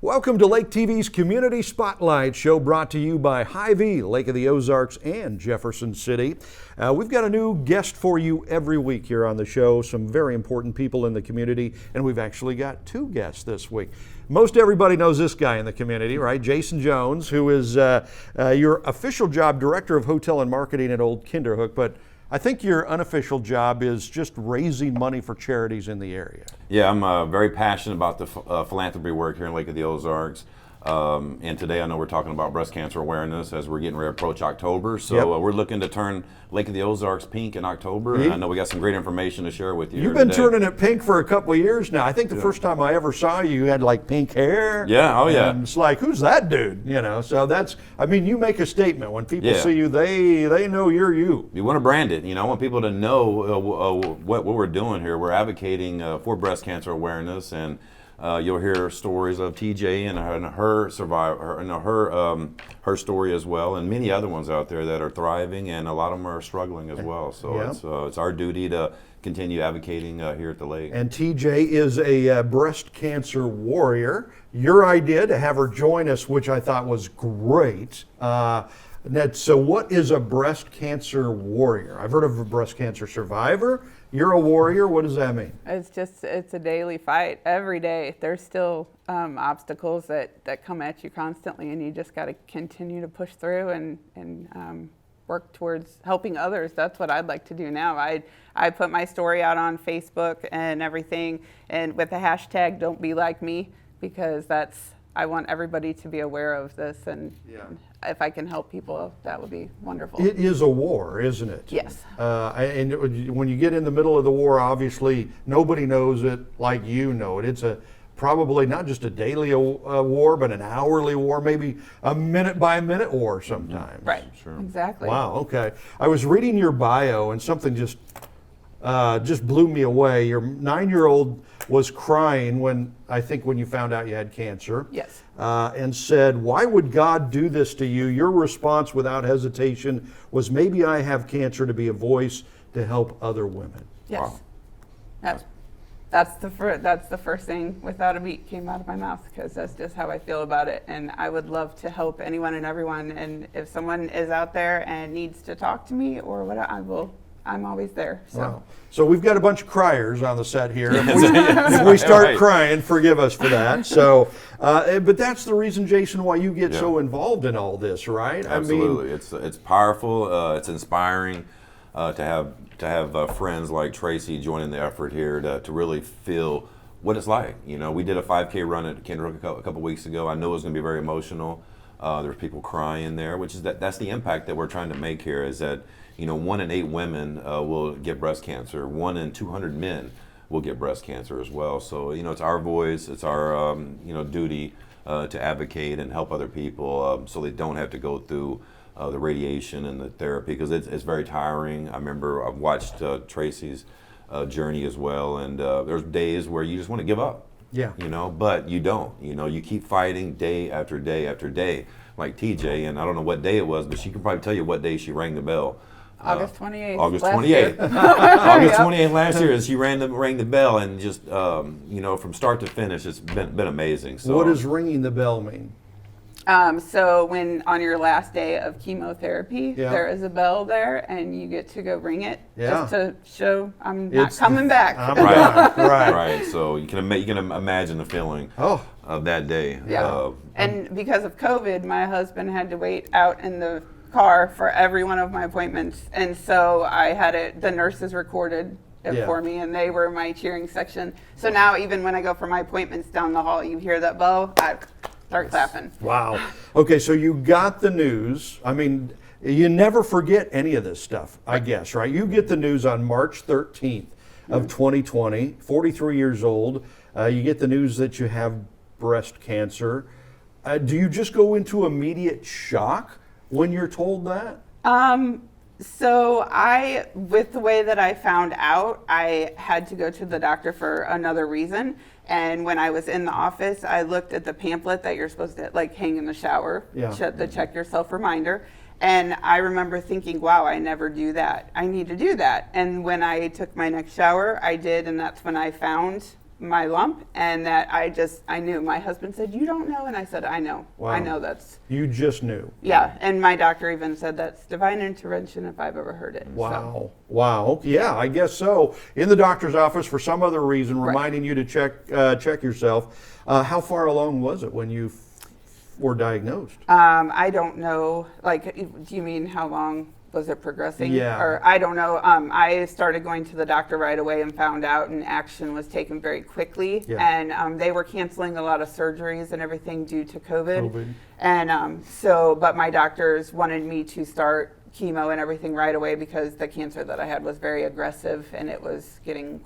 Welcome to Lake TV's Community Spotlight show, brought to you by Hy-Vee, Lake of the Ozarks, and Jefferson City. We've got a new guest for you every week here on the show, some very important people in the community, and we've actually got two guests this week. Most everybody knows this guy in the community, right? Jason Jones, who is your official job director of hotel and marketing at Old Kinderhook, but I think your unofficial job is just raising money for charities in the area. Yeah, I'm very passionate about the philanthropy work here in Lake of the Ozarks. And today I know we're talking about breast cancer awareness as we're getting ready to approach October. So we're looking to turn Lake of the Ozarks pink in October. And I know we got some great information to share with you. You've been turning it pink for a couple of years now. I think the first time I ever saw you, you had like pink hair. Yeah, oh yeah. And it's like, who's that dude? You know, so that's, I mean, you make a statement. When people see you, they know you're you. You want to brand it. You know, I want people to know what we're doing here. We're advocating for breast cancer awareness, and you'll hear stories of TJ and her survivor, her story as well, and many other ones out there that are thriving, and a lot of them are struggling as well. So it's our duty to continue advocating here at the lake. And TJ is a breast cancer warrior. Your idea to have her join us, which I thought was great. Ned, so what is a breast cancer warrior? I've heard of a breast cancer survivor. You're a warrior. What does that mean? It's a daily fight every day. There's still obstacles that come at you constantly, and you just got to continue to push through and work towards helping others. That's what I'd like to do now. I put my story out on Facebook and everything, and with the hashtag "Don't Be Like Me," because I want everybody to be aware of this, and if I can help people, that would be wonderful. It is a war, isn't it? Yes. And when you get in the middle of the war, obviously nobody knows it like you know it. It's probably not just a daily war, but an hourly war, maybe a minute by minute war sometimes. Right. Sure. Exactly. Wow. Okay. I was reading your bio, and something just blew me away. Your 9-year-old was crying when you found out you had cancer. Yes. And said, "Why would God do this to you?" Your response without hesitation was, "Maybe I have cancer to be a voice to help other women." Yes. Wow. That's the first thing without a beat came out of my mouth, because that's just how I feel about it. And I would love to help anyone and everyone. And if someone is out there and needs to talk to me or what, I'm always there. So. Wow. So we've got a bunch of criers on the set here. If we start crying, forgive us for that. So, but that's the reason, Jason, why you get so involved in all this, right? Absolutely. I mean, it's powerful. It's inspiring to have friends like Tracy joining the effort here to really feel what it's like. You know, we did a 5K run at Kinderhook a couple weeks ago. I knew it was going to be very emotional. There's people crying there, which is that's the impact that we're trying to make here, is that 1 in 8 women will get breast cancer. 1 in 200 men will get breast cancer as well. So, it's our voice, it's our, duty to advocate and help other people so they don't have to go through the radiation and the therapy, because it's very tiring. I remember I've watched Tracy's journey as well, and there's days where you just want to give up. Yeah. But you don't. You keep fighting day after day after day, like TJ, and I don't know what day it was, but she can probably tell you what day she rang the bell. August 28th. August 28th. August 28th last year, and she rang the bell, and just from start to finish, it's been amazing. So, what does ringing the bell mean? So when on your last day of chemotherapy, there is a bell there, and you get to go ring it just to show I'm not coming back. Right. So you can imagine the feeling of that day. Yeah. And because of COVID, my husband had to wait out in the car for every one of my appointments, and so I had the nurses recorded it for me, and they were my cheering section. So now even when I go for my appointments down the hall, you hear that bell, I start clapping. Wow. Okay, so you got the news. I mean, you never forget any of this stuff, I guess, right? You get the news on March 13th of 2020, 43 years old. You get the news that you have breast cancer. Do you just go into immediate shock when you're told that? So with the way that I found out, I had to go to the doctor for another reason. And when I was in the office, I looked at the pamphlet that you're supposed to hang in the shower, the check yourself reminder. And I remember thinking, wow, I never do that. I need to do that. And when I took my next shower, I did, and that's when I found my lump, and that I knew. My husband said, "You don't know," and I said, "I know. Wow. I know that's." You just knew. Yeah, and my doctor even said that's divine intervention if I've ever heard it. Wow. Wow. Yeah, I guess so. In the doctor's office for some other reason, reminding you to check yourself. How far along was it when you were diagnosed? I don't know. Like, do you mean how long was it progressing? Yeah. Or I don't know. I started going to the doctor right away and found out, and action was taken very quickly. Yeah. And they were canceling a lot of surgeries and everything due to COVID. And but my doctors wanted me to start chemo and everything right away because the cancer that I had was very aggressive and it was getting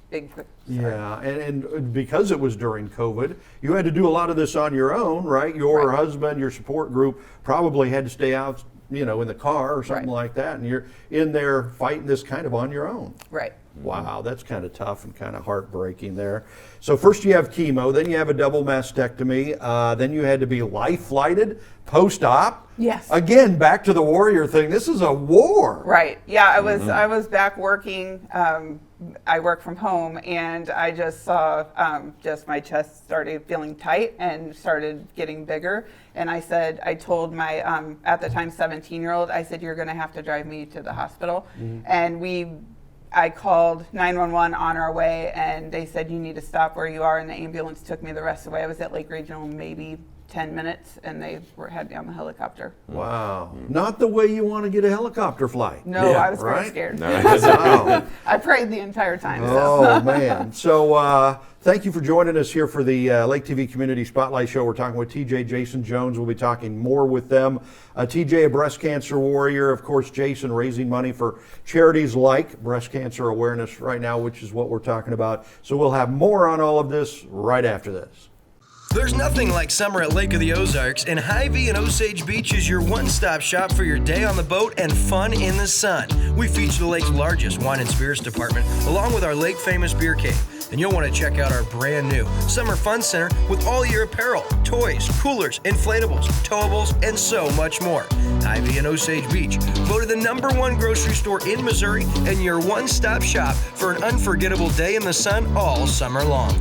big quick. Yeah, and because it was during COVID, you had to do a lot of this on your own, right? Your husband, your support group probably had to stay out, in the car or something like that, and you're in there fighting this kind of on your own. Right. Wow, that's kind of tough and kind of heartbreaking there. So first you have chemo, then you have a double mastectomy, then you had to be life flighted post-op. Yes. Again, back to the warrior thing. This is a war. Right. Yeah, I was back working. I work from home, and I just saw just my chest started feeling tight and started getting bigger. And I told my at the time 17-year-old, I said, "You're going to have to drive me to the hospital." And I called 911 on our way, and they said, "You need to stop where you are." And the ambulance took me the rest of the way. I was at Lake Regional maybe 10 minutes, and they had me on the helicopter. Wow. Not the way you want to get a helicopter flight. No, I was very scared. Wow. I prayed the entire time. Oh, man. So thank you for joining us here for the Lake TV Community Spotlight Show. We're talking with TJ Jasen Jones. We'll be talking more with them. TJ, a breast cancer warrior. Of course, Jason raising money for charities like breast cancer awareness right now, which is what we're talking about. So we'll have more on all of this right after this. There's nothing like summer at Lake of the Ozarks, and Hy-Vee and Osage Beach is your one-stop shop for your day on the boat and fun in the sun. We feature the lake's largest wine and spirits department, along with our lake-famous beer cave. And you'll want to check out our brand new Summer Fun Center with all your apparel, toys, coolers, inflatables, towables, and so much more. Hy-Vee and Osage Beach, voted the #1 grocery store in Missouri and your one-stop shop for an unforgettable day in the sun all summer long.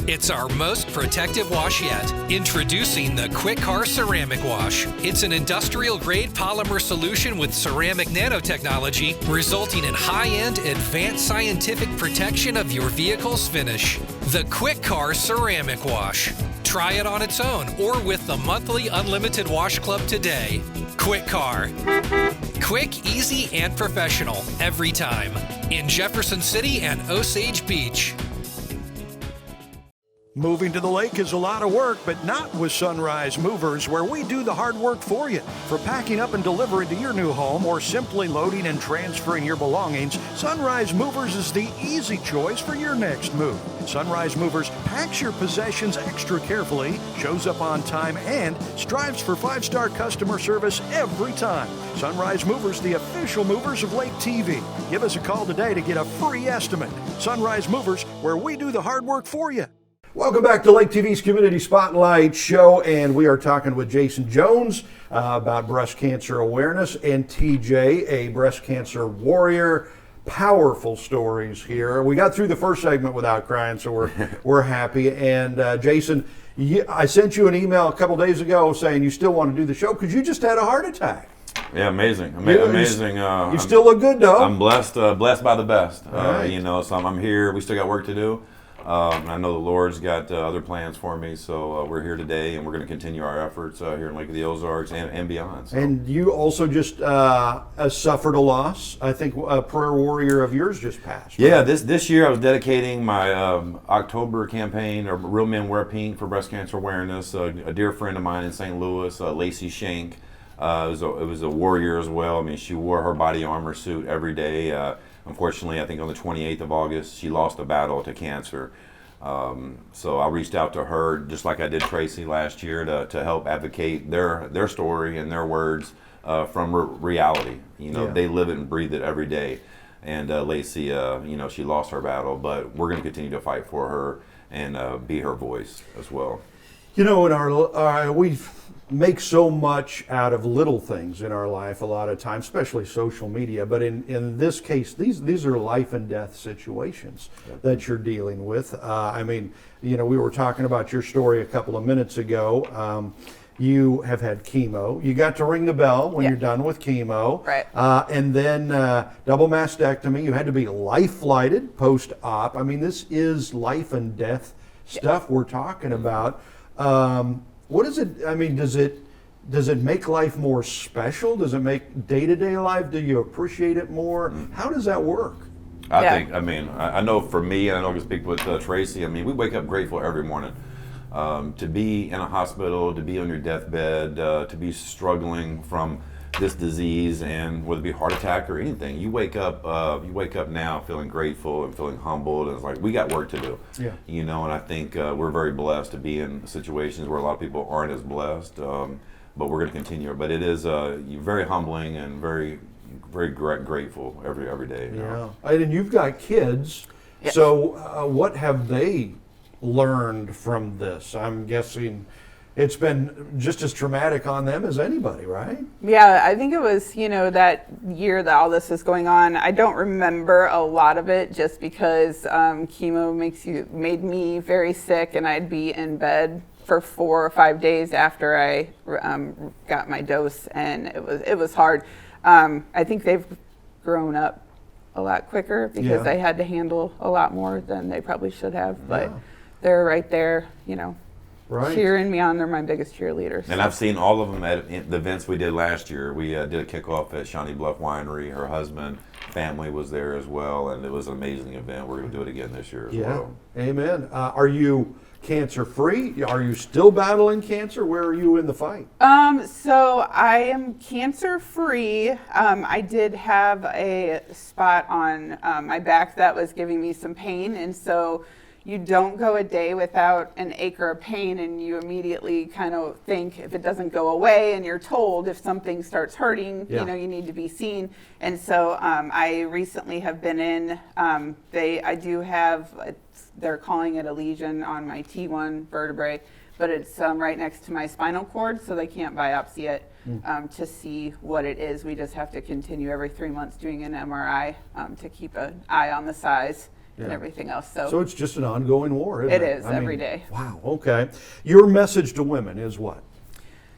It's our most protective wash yet. Introducing the Quick Car Ceramic Wash. It's an industrial-grade polymer solution with ceramic nanotechnology, resulting in high-end, advanced scientific protection of your vehicle's finish. The Quick Car Ceramic Wash. Try it on its own or with the monthly Unlimited Wash Club today. Quick Car. Quick, easy, and professional every time. In Jefferson City and Osage Beach. Moving to the lake is a lot of work, but not with Sunrise Movers, where we do the hard work for you. For packing up and delivering to your new home or simply loading and transferring your belongings, Sunrise Movers is the easy choice for your next move. Sunrise Movers packs your possessions extra carefully, shows up on time, and strives for 5-star customer service every time. Sunrise Movers, the official movers of Lake TV. Give us a call today to get a free estimate. Sunrise Movers, where we do the hard work for you. Welcome back to Lake TV's Community Spotlight Show, and we are talking with Jasen Jones about breast cancer awareness, and TJ, a breast cancer warrior. Powerful stories here. We got through the first segment without crying, so we're happy. And Jason, I sent you an email a couple days ago saying you still want to do the show because you just had a heart attack. Yeah, amazing. Amazing. You still look good, though. I'm blessed by the best. Right. So I'm here. We still got work to do. I know the Lord's got other plans for me, so we're here today, and we're going to continue our efforts here in Lake of the Ozarks and beyond. So. And you also just suffered a loss. I think a prayer warrior of yours just passed. Right? Yeah, this year I was dedicating my October campaign, or Real Men Wear Pink, for breast cancer awareness. A dear friend of mine in St. Louis, Lacey Shank, it was a warrior as well. I mean, she wore her body armor suit every day. Unfortunately, I think on the 28th of August, she lost a battle to cancer. So I reached out to her, just like I did Tracy last year, to help advocate their story and their words from reality. They live it and breathe it every day. And Lacey, she lost her battle, but we're going to continue to fight for her and be her voice as well. You know, in our we make so much out of little things in our life a lot of times, especially social media. But in this case, these are life and death situations that you're dealing with. I mean, you know, we were talking about your story a couple of minutes ago. You have had chemo. You got to ring the bell when you're done with chemo. Right. And then double mastectomy. You had to be life flighted post-op. I mean, this is life and death stuff we're talking about. What is it? I mean, does it make life more special? Does it make day-to-day life? Do you appreciate it more? How does that work? I think, I mean, I know for me, and I know I can speak with Tracy, I mean, we wake up grateful every morning. To be in a hospital, to be on your deathbed, to be struggling from this disease, and whether it be a heart attack or anything, you wake up now feeling grateful and feeling humbled, and it's like we got work to do. Yeah. You know, and I think we're very blessed to be in situations where a lot of people aren't as blessed, but we're going to continue. But it is very humbling and very grateful every day. You know? Yeah. And you've got kids, so what have they learned from this? I'm guessing it's been just as traumatic on them as anybody, right? Yeah, I think it was, you know, that year that all this was going on. I don't remember a lot of it just because chemo made me very sick, and I'd be in bed for 4 or 5 days after I got my dose, and it was hard. I think they've grown up a lot quicker because they had to handle a lot more than they probably should have, but they're right there, you know, cheering me on. They're my biggest cheerleaders. And I've seen all of them at the events we did last year. We did a kickoff at Shawnee Bluff Winery. Her husband, family was there as well, and it was an amazing event. We're going to do it again this year as well. Amen. Are you cancer-free? Are you still battling cancer? Where are you in the fight? So I am cancer-free. I did have a spot on my back that was giving me some pain, and so you don't go a day without an ache or a pain, and you immediately kind of think if it doesn't go away, and you're told if something starts hurting, you know, you need to be seen. And so I recently have been in, I do have, they're calling it a lesion on my T1 vertebrae, but it's right next to my spinal cord, so they can't biopsy it to see what it is. We just have to continue every 3 months doing an MRI to keep an eye on the size and everything else. So it's just an ongoing war, isn't it? It is, every day. Wow, okay. Your message to women is what?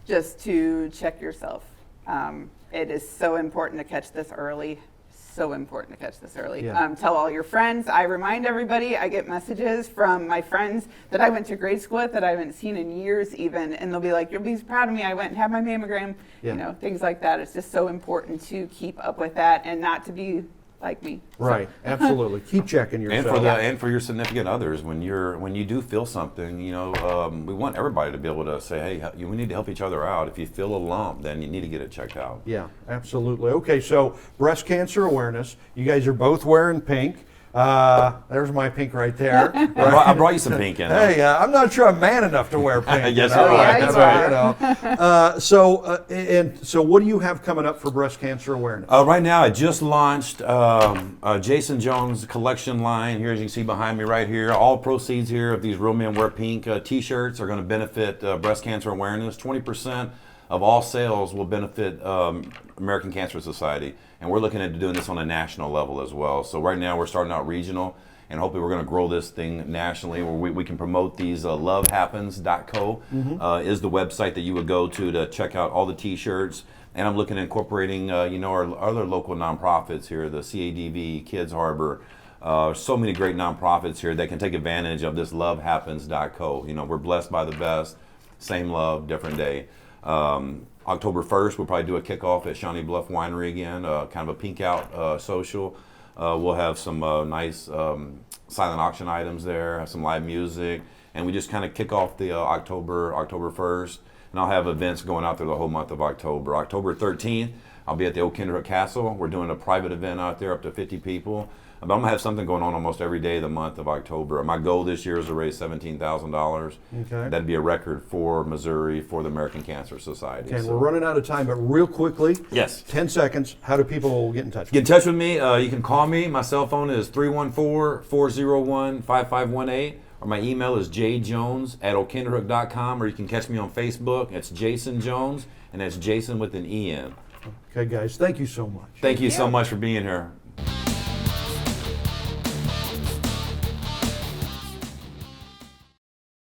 Just to check yourself. It is so important to catch this early. So important to catch this early. Tell all your friends. I remind everybody. I get messages from my friends that I went to grade school with that I haven't seen in years even, and they'll be like, you'll be proud of me. I went and had my mammogram. You know, things like that. It's just so important to keep up with that and not to be like me. Right, absolutely. Keep checking yourself. And for your significant others, when you do feel something, you know, we want everybody to be able to say, hey, we need to help each other out. If you feel a lump, then you need to get it checked out. Yeah, absolutely. Okay, so breast cancer awareness. You guys are both wearing pink. There's my pink right there. I brought you some pink in. Hey, I'm not sure I'm man enough to wear pink. Yes, you know? you are. That's right. So what do you have coming up for breast cancer awareness? Right now, I just launched Jason Jones collection line. Here, as you can see behind me right here, all proceeds here of these Real Men Wear Pink T-shirts are going to benefit breast cancer awareness. 20% of all sales will benefit American Cancer Society. And we're looking at doing this on a national level as well. So right now we're starting out regional, and hopefully we're going to grow this thing nationally where we can promote these. Lovehappens.co is the website that you would go to check out all the T-shirts. And I'm looking at incorporating, you know, our other local nonprofits here, the CADV, Kids Harbor. So many great nonprofits here that can take advantage of this Lovehappens.co. You know, we're blessed by the best. Same love, different day. October 1st, we'll probably do a kickoff at Shawnee Bluff Winery again, kind of a pink out social. We'll have some nice silent auction items there, have some live music, and we just kind of kick off the October 1st. And I'll have events going out there the whole month of October. October 13th, I'll be at the Old Kinderhook Castle. We're doing a private event out there, up to 50 people. But I'm going to have something going on almost every day of the month of October. My goal this year is to raise $17,000. Okay. That'd be a record for Missouri for the American Cancer Society. Okay, we're running out of time, but real quickly, yes, 10 seconds, how do people get in touch with you? Get in touch with me. You can call me. My cell phone is 314-401-5518, or my email is jjones@okinderhook.com, or you can catch me on Facebook. It's Jasen Jones, and that's Jason with an E-N. Okay, guys, thank you so much. Thank you so much for being here.